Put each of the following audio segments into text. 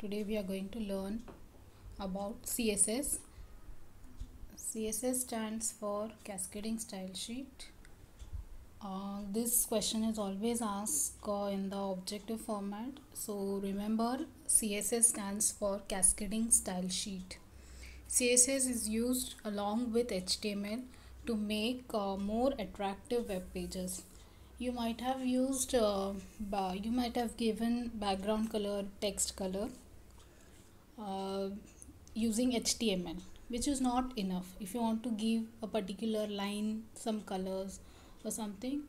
Today we are going to learn about CSS. CSS stands for Cascading Style Sheet. This question is always asked in the objective format. So remember, CSS stands for Cascading Style Sheet. CSS is used along with HTML to make more attractive web pages. You might have given background color, text color using HTML, which is not enough. If you want to give a particular line some colors or something,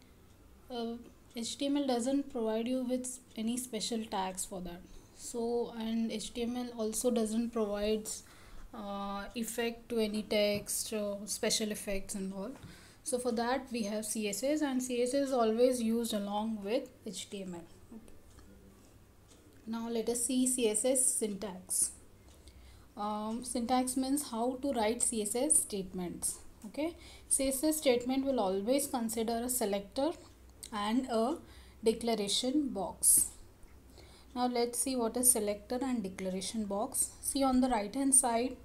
HTML doesn't provide you with any special tags for that. So, and HTML also doesn't provide effect to any text or special effects and all. So for that we have CSS, and CSS is always used along with HTML. Now let us see CSS syntax. Syntax means how to write CSS statements. Okay, CSS statement will always consider a selector and a declaration box. Now let's see what is selector and declaration box. See on the right hand side,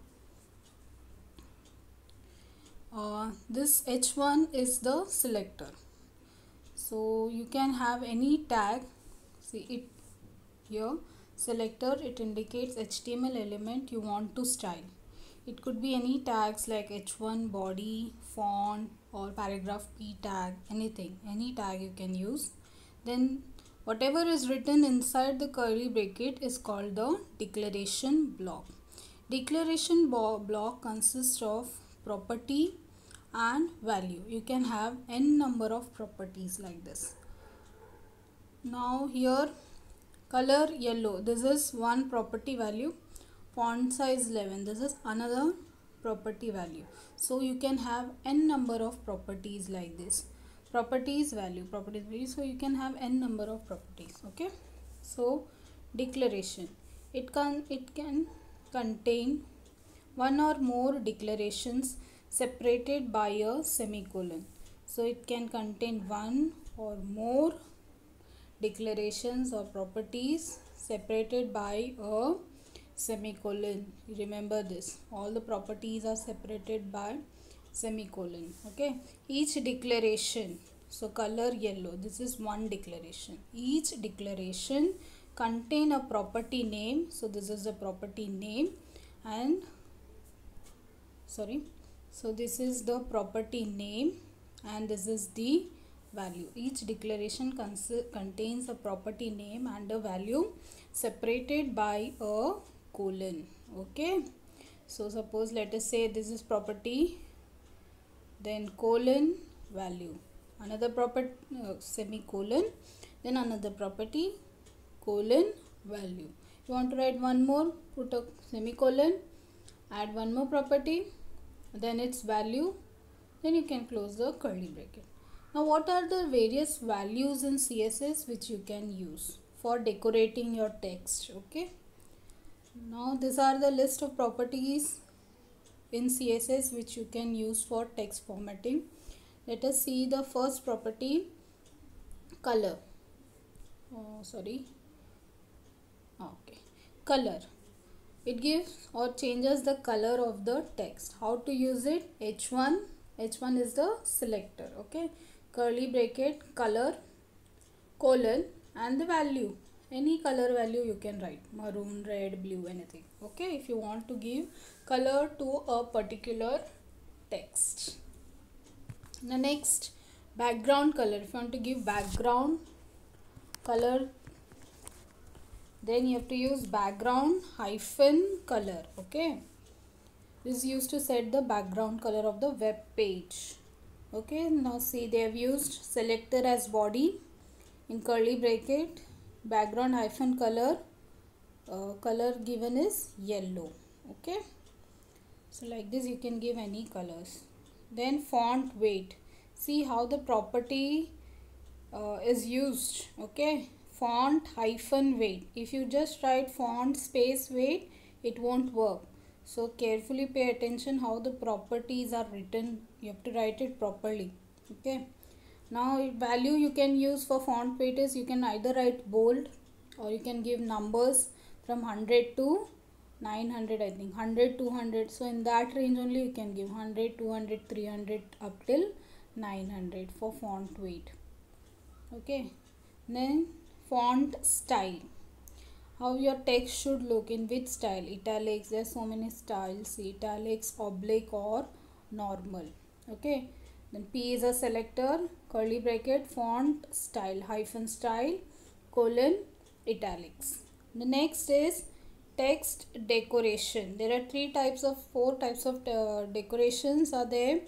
this H1 is the selector. So you can have any tag. See it here, selector, it indicates HTML element you want to style. It could be any tags like H1 body, font, or paragraph P tag, anything, any tag you can use. Then whatever is written inside the curly bracket is called the declaration block. Declaration block consists of property and value. You can have n number of properties like this. Now here, color yellow, this is one property value. Font size 11, this is another property value. So you can have n number of properties like this. Properties value, properties value. So you can have n number of properties. Okay. So declaration, it can contain one or more declarations separated by a semicolon. So it can contain one or more declarations or properties separated by a semicolon. Remember this, all the properties are separated by semicolon. Okay, each declaration, so color yellow, this is one declaration. Each declaration contain a property name. So this is the property name, and so this is the property name and this is the value. Each declaration contains a property name and a value separated by a colon. Okay, so suppose let us say this is property, then colon value, another property semicolon, then another property colon value. You want to write one more, put a semicolon, add one more property, then its value, then you can close the curly bracket. Now what are the various values in CSS which you can use for decorating your text? Okay, now these are the list of properties in CSS which you can use for text formatting. Let us see the first property, color. Color. It gives or changes the color of the text. How to use it? H1 is the selector. Okay, curly bracket, color, colon, and the value, any color value you can write, maroon, red, blue, anything. Okay, if you want to give color to a particular text. The next, background color. If you want to give background color, then you have to use background hyphen color. Okay, this is used to set the background color of the web page. Okay, now see, they have used selector as body, in curly bracket, background hyphen color, color given is yellow. Okay, so like this you can give any colors. Then font weight, see how the property is used. Okay, font hyphen weight, if you just write font space weight, it won't work. So carefully pay attention how the properties are written. You have to write it properly. Okay, now value you can use for font weight is, you can either write bold or you can give numbers. from 100 to 900, I think 100 200. So in that range only you can give 100 200 300 up till 900 for font weight. Okay, then font style, how your text should look, in which style, italics, there's so many styles, italics, oblique or normal. Okay, then P is a selector, curly bracket, font style, hyphen style, colon, italics. The next is text decoration. There are four types of decorations are there.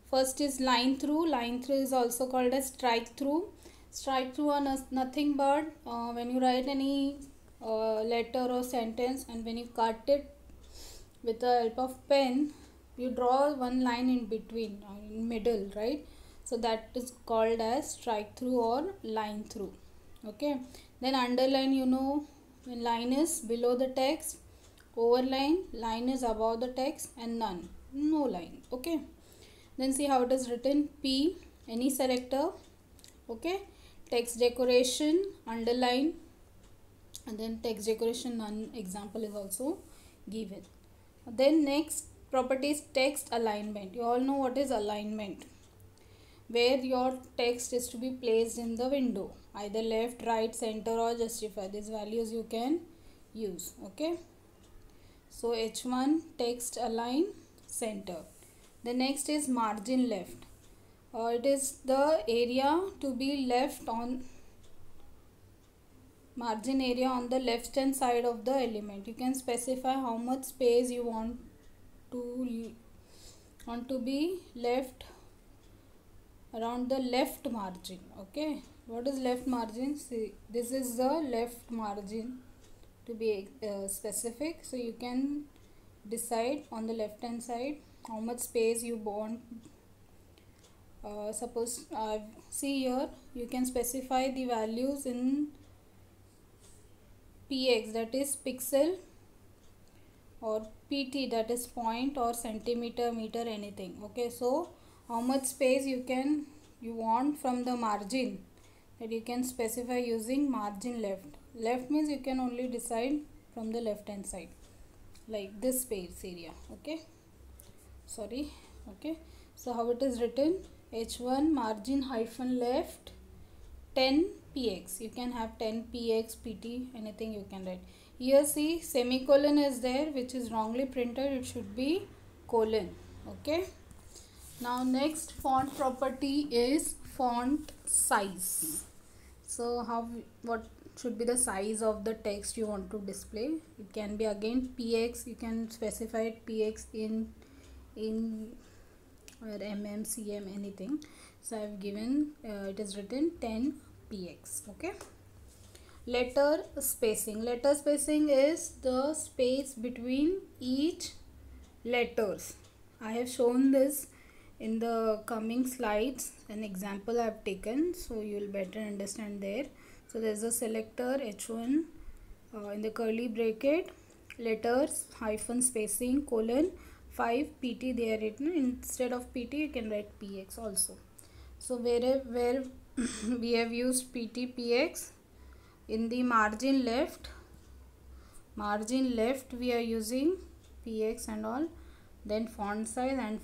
First is line through. Line through is also called as strike through. Strike through are nothing but when you write any letter or sentence, and when you cut it with the help of pen, you draw one line in between, in middle, right? So that is called as strike through or line through. Okay, then underline, when line is below the text, overline, line is above the text, and no line. Okay, then see how it is written. P, any selector. Okay, text decoration, underline, and then text decoration none example is also given. Then next property is text alignment. You all know what is alignment, where your text is to be placed in the window, either left, right, center or justify. These values you can use. Okay, so H1 text align center. The next is margin left. It is the area to be left on margin area on the left hand side of the element. You can specify how much space you want to be left around the left margin. Okay, what is left margin? See, this is the left margin to be specific. So you can decide on the left hand side how much space you want. Suppose see here, you can specify the values in px, that is pixel, or pt, that is point, or centimeter, meter, anything. Okay, so how much space you want from the margin, that you can specify using margin left. Left means you can only decide from the left hand side, like this space area. Okay, sorry. Okay, so how it is written, H1 margin hyphen left 10 px. You can have 10 px, pt, anything you can write. Here see, semicolon is there, which is wrongly printed. It should be colon. Okay, now next font property is font size. So what should be the size of the text you want to display? It can be again px. You can specify it px in or mm, cm, anything. So I have given it is written 10 px. Okay, letter spacing. Letter spacing is the space between each letters. I have shown this in the coming slides, an example I have taken, so you will better understand there. So there is a selector H1 in the curly bracket, letters hyphen spacing colon 5 pt, they are written. Instead of pt you can write px also. So where we have used pt, px, in the margin left we are using px and all, then font size and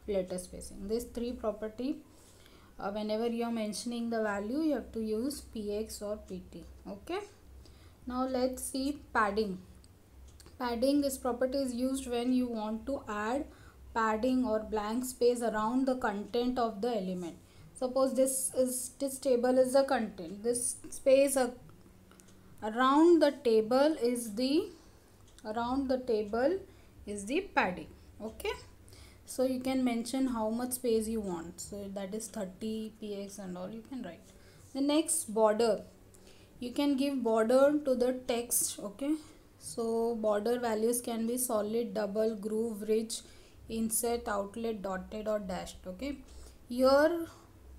letter spacing. These three property, whenever you are mentioning the value, you have to use px or pt. Okay, now let's see padding. Padding, this property is used when you want to add padding or blank space around the content of the element. Suppose this table is the content, this space around the table is the padding. Okay, so you can mention how much space you want, so that is 30 px and all you can write. The next, border. You can give border to the text. Okay, so border values can be solid, double, groove, ridge, inset, outlet, dotted or dashed. Okay, here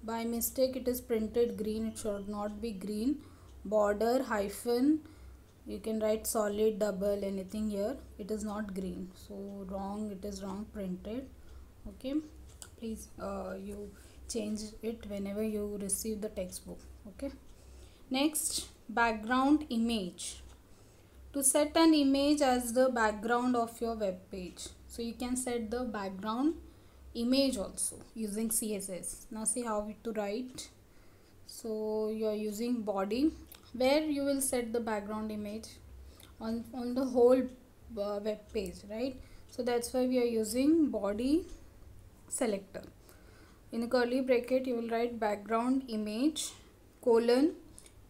by mistake it is printed green, it should not be green. Border hyphen, you can write solid, double, anything. Here it is not green, so wrong, it is wrong printed. Okay, please you change it whenever you receive the textbook. Okay, next, background image. to set an image as the background of your web page. So you can set the background image also using CSS. Now see how to write. So you are using body, where you will set the background image on the whole web page, right? So that's why we are using body selector. In a curly bracket you will write background image colon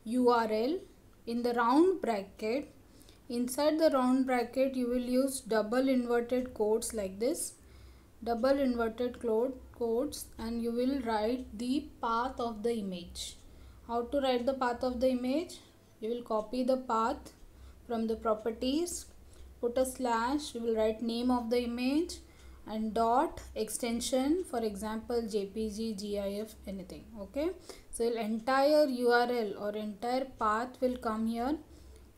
URL. In the round bracket, inside the round bracket you will use double inverted quotes like this, double inverted quotes, and you will write the path of the image. How to write the path of the image? You will copy the path from the properties, put a slash, you will write name of the image and dot extension, for example JPG, GIF, anything. Okay, so entire URL or entire path will come here.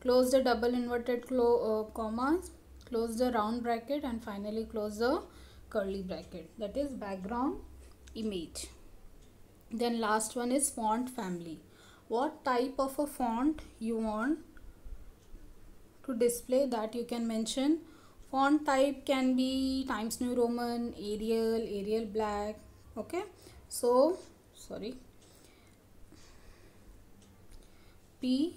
Close the double inverted commas, close the round bracket, and finally close the curly bracket. That is background image. Then last one is font family. What type of a font you want to display, that you can mention. Font type can be Times New Roman, Arial Black. Okay, so sorry, P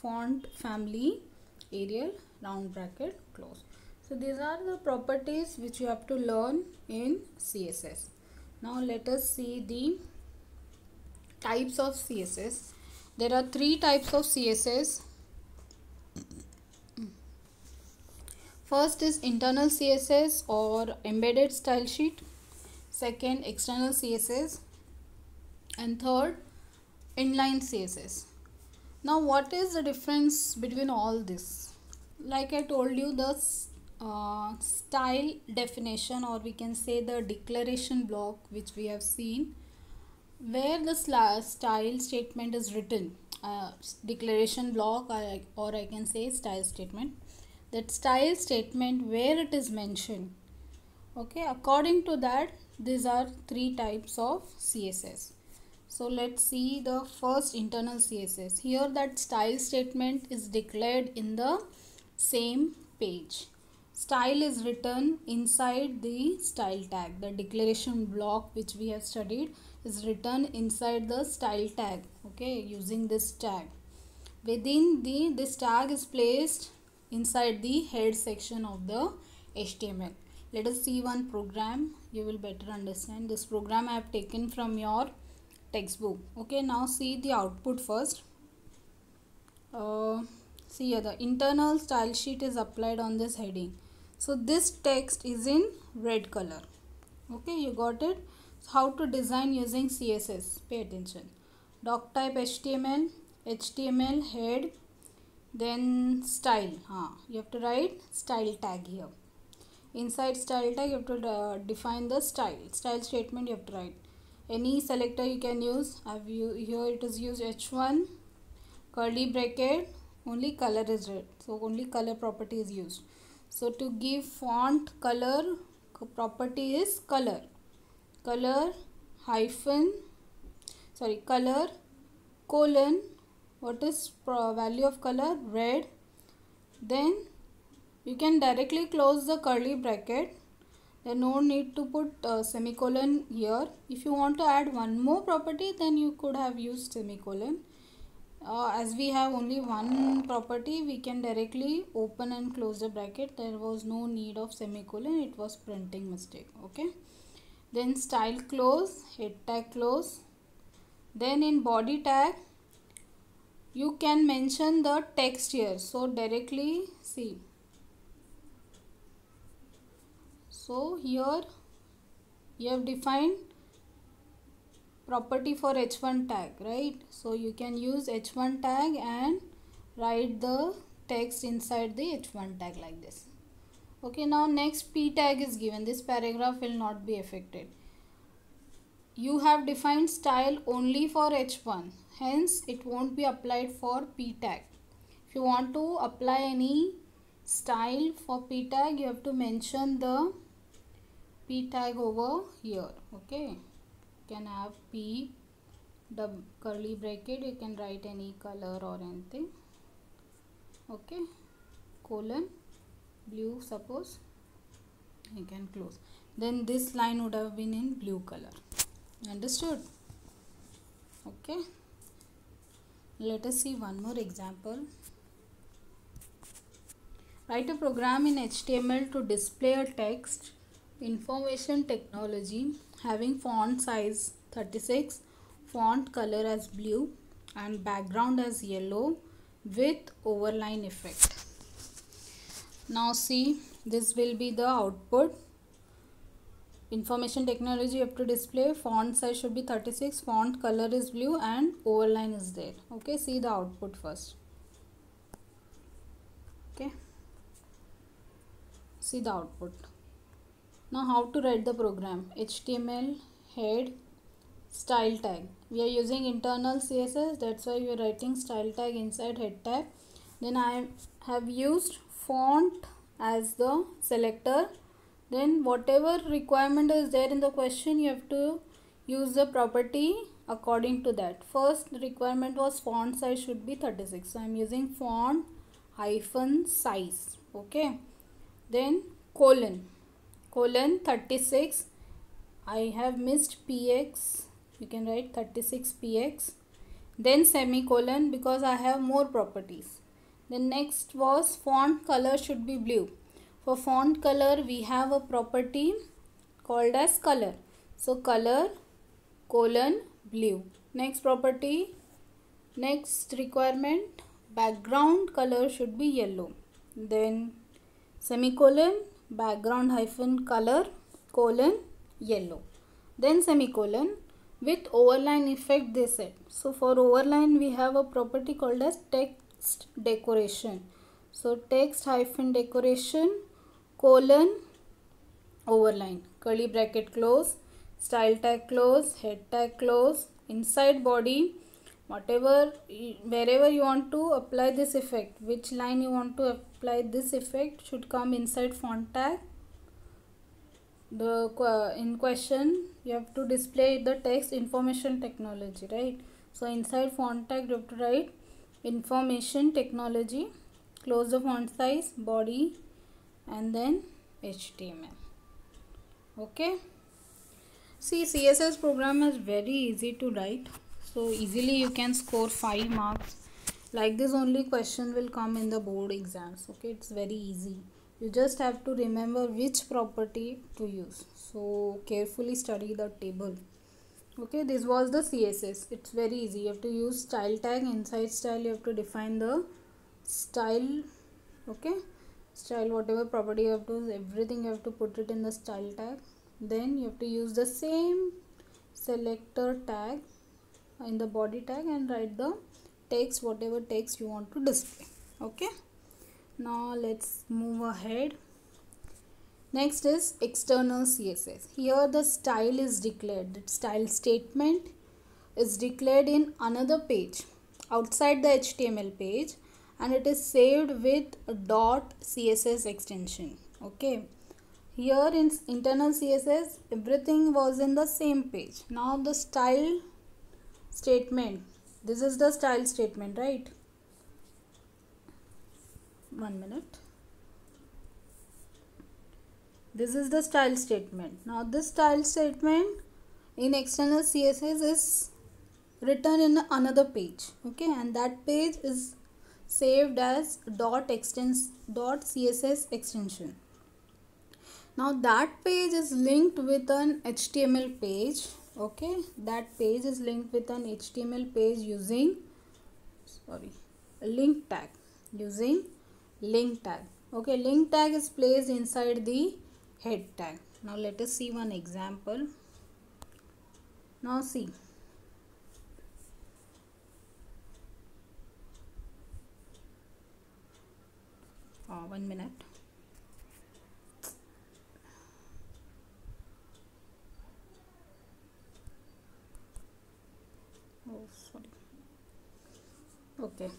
font family, Arial, round bracket, close. So these are the properties which you have to learn in CSS. Now let us see the types of CSS. There are 3 types of CSS. First is internal CSS or embedded style sheet. Second, external CSS. And third, inline CSS. Now what is the difference between all this? Like I told you, the style definition, or we can say the declaration block, which we have seen, where the style statement is written, declaration block, or I can say style statement. That style statement where it is mentioned. Okay, according to that, these are 3 types of CSS. So let's see the first, internal CSS. Here that style statement is declared in the same page. Style is written inside the style tag. The declaration block which we have studied is written inside the style tag. Okay, using this tag. Within this tag is placed inside the head section of the HTML. Let us see one program. You will better understand. This program I have taken from your textbook. Okay, now see the output first. See here, the internal style sheet is applied on this heading. So this text is in red color. Okay, you got it. So how to design using CSS? Pay attention. Doc type HTML, HTML head, then style. You have to write style tag here. Inside style tag you have to define the style statement. You have to write any selector you can use. Here it is used H1, curly bracket, only color is red, so only color property is used. So to give font color, property is color colon, what is value of color? Red. Then you can directly close the curly bracket. There no need to put semicolon here. If you want to add one more property, then you could have used semicolon. As we have only one property, we can directly open and close the bracket. There was no need of semicolon. It was printing mistake. Okay. Then style close, head tag close. Then in body tag, you can mention the text here. So directly see. So here you have defined property for H1 tag, right? So you can use H1 tag and write the text inside the H1 tag like this. Okay, now next P tag is given. This paragraph will not be affected. You have defined style only for H1, hence it won't be applied for P tag. If you want to apply any style for P tag, you have to mention the P tag over here. Okay, you can have P, the curly bracket, you can write any color or anything. Okay, colon blue, suppose you can close, then this line would have been in blue color. Understood? Okay, let us see one more example. Write a program in HTML to display a text information technology having font size 36, font color as blue and background as yellow with overline effect. Now see, this will be the output. Information technology you have to display, font size should be 36, font color is blue and overline is there. Okay, see the output first. Okay, see the output. Now how to write the program? HTML head style tag. We are using internal CSS, that's why we are writing style tag inside head tag. Then I have used font as the selector. Then whatever requirement is there in the question, you have to use the property according to that. First requirement was font size should be 36, so I am using font hyphen size. Okay, then colon 36, I have missed px, you can write 36px, then semicolon because I have more properties. Then next was font color should be blue. For font color we have a property called as color, so color colon blue. Next property, next requirement, background color should be yellow. Then semicolon, background hyphen color colon yellow, then semicolon with overline effect they said. So for overline we have a property called as text decoration, so text hyphen decoration colon overline, curly bracket close, style tag close, head tag close, inside body whatever, wherever you want to apply this effect, which line you want to apply this effect should come inside font tag. The in question you have to display the text information technology, right? So inside font tag you have to write information technology, close the font size, body and then HTML. Okay, see, CSS program is very easy to write, so easily you can score 5 marks. Like this only question will come in the board exams. Okay, it's very easy. You just have to remember which property to use. So carefully study the table. Okay, this was the CSS. It's very easy. You have to use style tag. Inside style you have to define the style. Okay, style, whatever property you have to, everything you have to put it in the style tag. Then you have to use the same selector tag in the body tag and write the text, whatever text you want to display. Okay, now let's move ahead. Next is external CSS. Here the style is declared. The style statement is declared in another page outside the HTML page and it is saved with a .css extension. Okay, here in internal CSS everything was in the same page. Now the style statement, this is the style statement, right? 1 minute. This is the style statement. Now this style statement in external CSS is written in another page. Okay, and that page is saved as .css extension. Now that page is linked with an HTML page. Okay, that page is linked with an HTML page using a link tag, using link tag. Okay, link tag is placed inside the head tag. Now let us see one example. Now see, oh, 1 minute. Oh, sorry. Okay,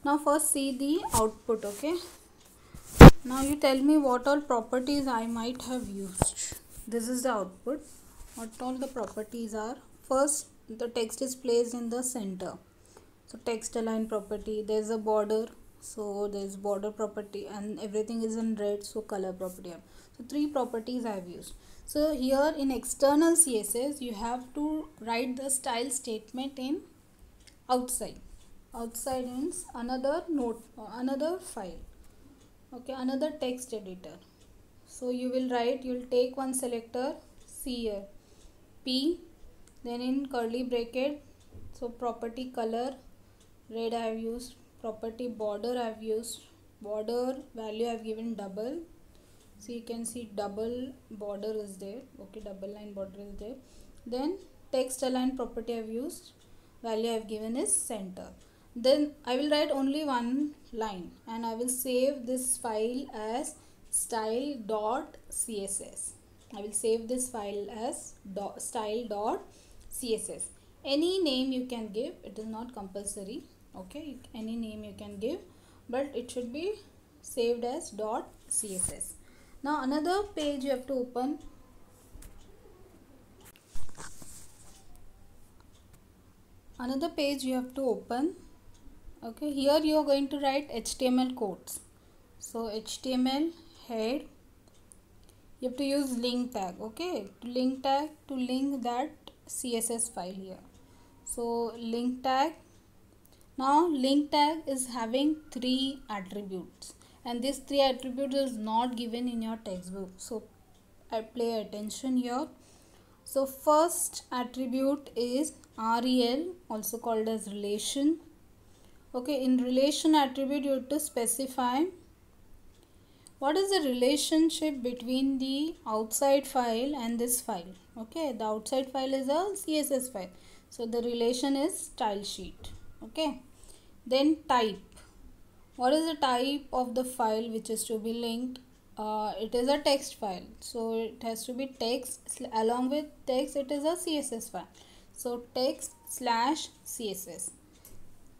now first see the output. Okay, now you tell me what all properties I might have used. This is the output. What all the properties are. First, the text is placed in the center, so text align property. There is a border So there's border property and everything is in red, so color property. So three properties I have used. So here in external CSS you have to write the style statement in outside. Outside means another note, another file, okay, another text editor. So you will write, you will take one selector, see here P, then in curly bracket, so property color red I have used, property border I have used, border value I have given double, so you can see double border is there, okay, double line border is there. Then text align property I have used, value I have given is center. Then I will write only one line and I will save this file as style.css. I will save this file as style.css. Any name you can give, it is not compulsory, okay, any name you can give, but it should be saved as .css. Now another page you have to open. Another page you have to open. Okay, here you are going to write HTML codes. So HTML head, you have to use link tag, okay, to link tag to link that CSS file here. So link tag. Now link tag is having three attributes and this three attributes is not given in your textbook. So I pay attention here. So first attribute is rel, also called as relation. Okay, in relation attribute you have to specify what is the relationship between the outside file and this file. Okay, the outside file is a CSS file, so the relation is style sheet. Okay, then type, what is the type of the file which is to be linked? It is a text file, so it has to be text, along with text it is a CSS file, so text slash CSS.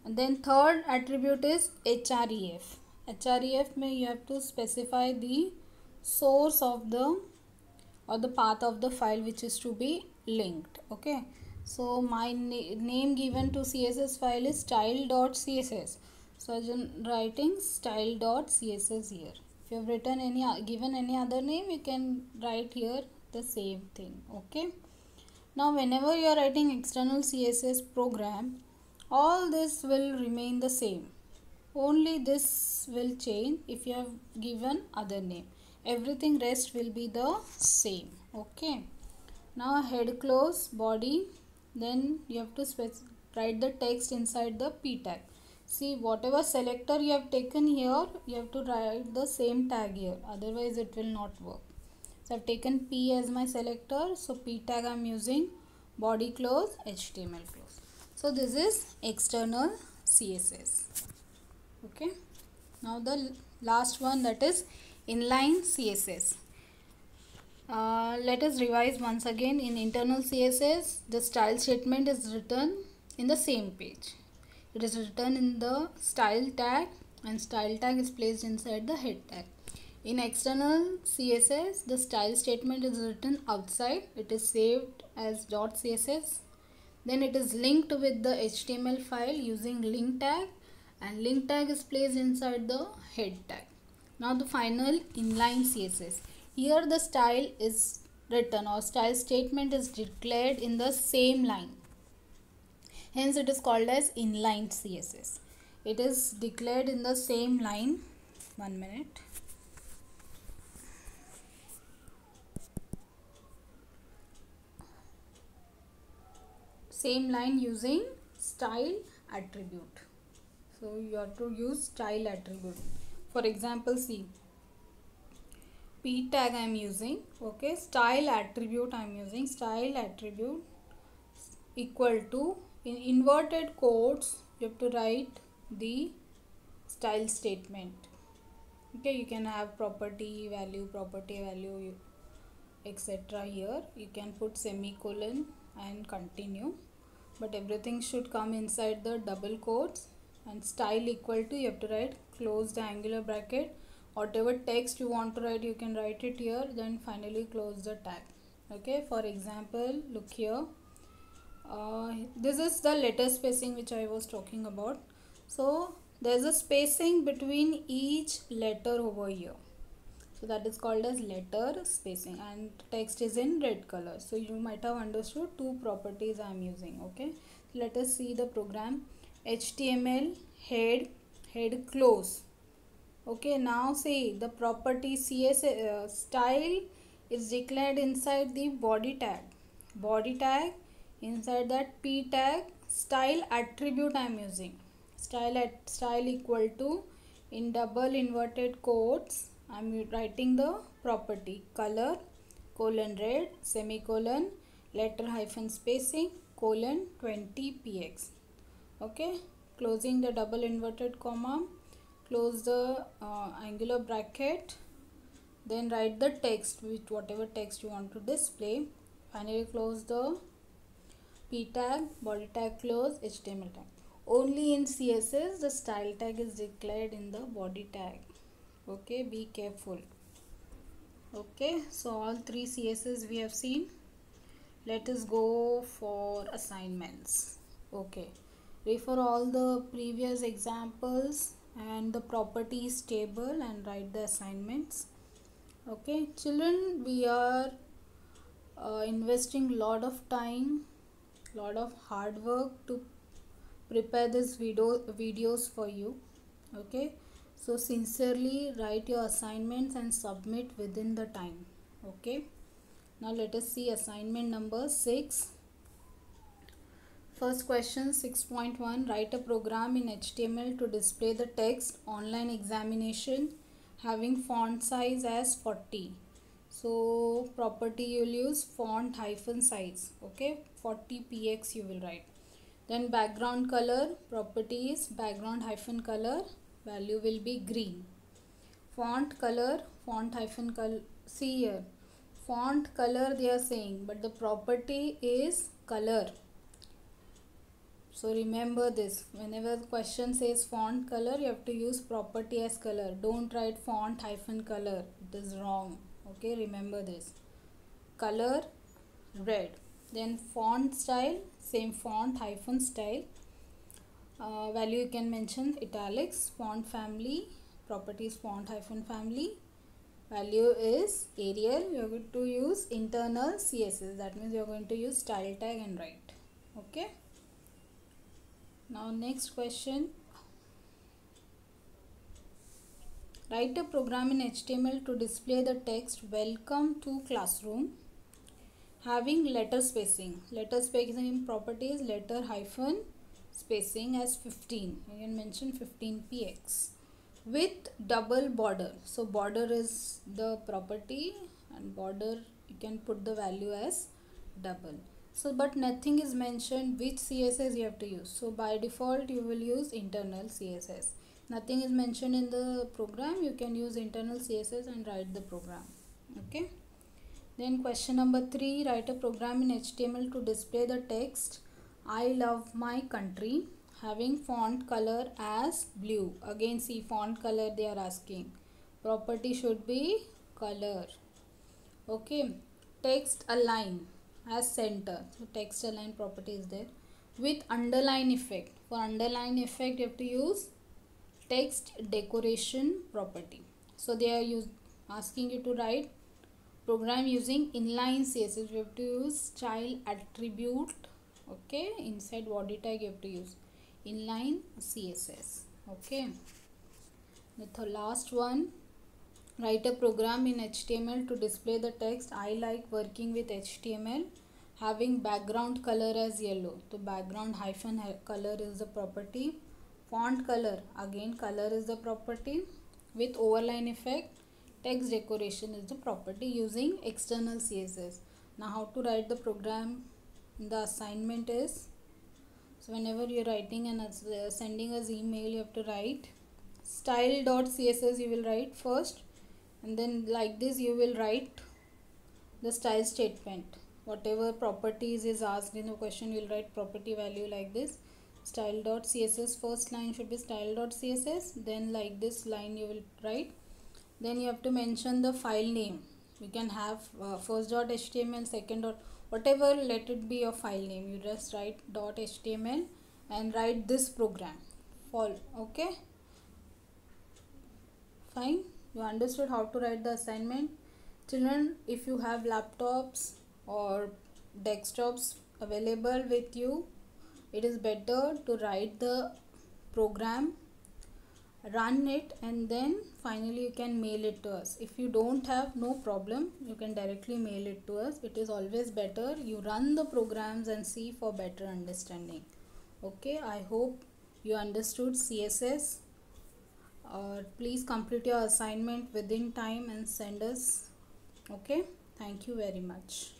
And then third attribute is href. Href may you have to specify the source of the or the path of the file which is to be linked. Okay, so my name given to CSS file is style.css, so I'm writing style.css here. If you have written given any other name, you can write here the same thing. Okay, now whenever you are writing external CSS program, all this will remain the same, only this will change if you have given other name, everything rest will be the same. Okay, now head close body, then you have to write the text inside the p tag. See, whatever selector you have taken here, you have to write the same tag here, otherwise it will not work. So I have taken p as my selector, so p tag I am using, body close, HTML close. So this is external CSS. Okay, now the last one, that is inline CSS. Let us revise once again. In internal CSS, the style statement is written in the same page. It is written in the style tag and style tag is placed inside the head tag. In external CSS, the style statement is written outside. It is saved as .css. Then it is linked with the HTML file using link tag, and link tag is placed inside the head tag. Now the final inline CSS. Here the style is written or style statement is declared in the same line. Hence it is called as inline CSS. It is declared in the same line. 1 minute. Same line using style attribute. So you have to use style attribute. For example, see, p tag I am using, okay, style attribute I am using, style attribute equal to, in inverted quotes you have to write the style statement. Okay, you can have property value, etc. Here you can put semicolon and continue, but everything should come inside the double quotes. And style equal to, you have to write close the angular bracket, whatever text you want to write you can write it here, then finally close the tag. Okay, for example, look here, this is the letter spacing which I was talking about. So there's a spacing between each letter over here, so that is called as letter spacing, and text is in red color. So you might have understood two properties I am using. Okay, let us see the program. HTML head close. Okay, now see the property CSS style is declared inside the body tag. Inside that p tag, style attribute I am using. Style equal to, in double inverted quotes I am writing the property color colon red semicolon letter hyphen spacing colon 20 px. Okay, closing the double inverted comma, close the angular bracket, then write the text with whatever text you want to display. Finally close the p tag, body tag close, HTML tag. Only in CSS the style tag is declared in the body tag. Okay, be careful. Okay, so all three CSS we have seen. Let us go for assignments. Okay, refer all the previous examples and the properties table and write the assignments. Okay, children, we are investing lot of time, lot of hard work to prepare this videos for you. Okay, so sincerely write your assignments and submit within the time. Okay, now let us see assignment number 6. First question 6.1, write a program in HTML to display the text online examination having font size as 40. So property you will use font hyphen size. Okay, 40 px you will write. Then background color, property is background hyphen color, value will be green. Font color, font hyphen color, see here, font color they are saying, but the property is color. So remember this, whenever the question says font color, you have to use property as color. Don't write font hyphen color, it is wrong. Okay, remember this. Color red. Then font style, same font hyphen style. Value you can mention italics. Font family, properties font hyphen family. Value is Arial. You are going to use internal CSS. That means you are going to use style tag and write. Okay. Now next question. Write a program in HTML to display the text welcome to classroom having letter spacing. Letter spacing properties letter hyphen spacing as 15. You can mention 15 px with double border. So border is the property and border you can put the value as double. So but nothing is mentioned which CSS you have to use. So by default you will use internal CSS. Nothing is mentioned in the program, you can use internal CSS and write the program. Okay. Then question number 3, write a program in HTML to display the text I love my country having font color as blue. Again see font color they are asking. Property should be color. Okay. Text align as center. So text align property is there with underline effect. For underline effect you have to use text decoration property. So they are asking you to write program using inline CSS. You have to use style attribute. Okay, inside body tag you have to use inline CSS. Okay, the last one, write a program in HTML to display the text I like working with HTML having background color as yellow. So background hyphen color is the property. Font color, again color is the property with overline effect. Text decoration is the property using external CSS. Now how to write the program in the assignment is, so whenever you are writing and sending us email, you have to write style.css you will write first, and then like this you will write the style statement. Whatever properties is asked in the question, you will write property value like this. Style.css, first line should be style.css, then like this line you will write. Then you have to mention the file name. You can have first.html, second dot, whatever, let it be your file name. You just write .html and write this program. Okay. Fine, you understood how to write the assignment. Children, if you have laptops or desktops available with you, it is better to write the program, run it, and then finally you can mail it to us. If you don't have, no problem, you can directly mail it to us. It is always better you run the programs and see for better understanding. Okay, I hope you understood CSS. Please complete your assignment within time and send us. Okay, thank you very much.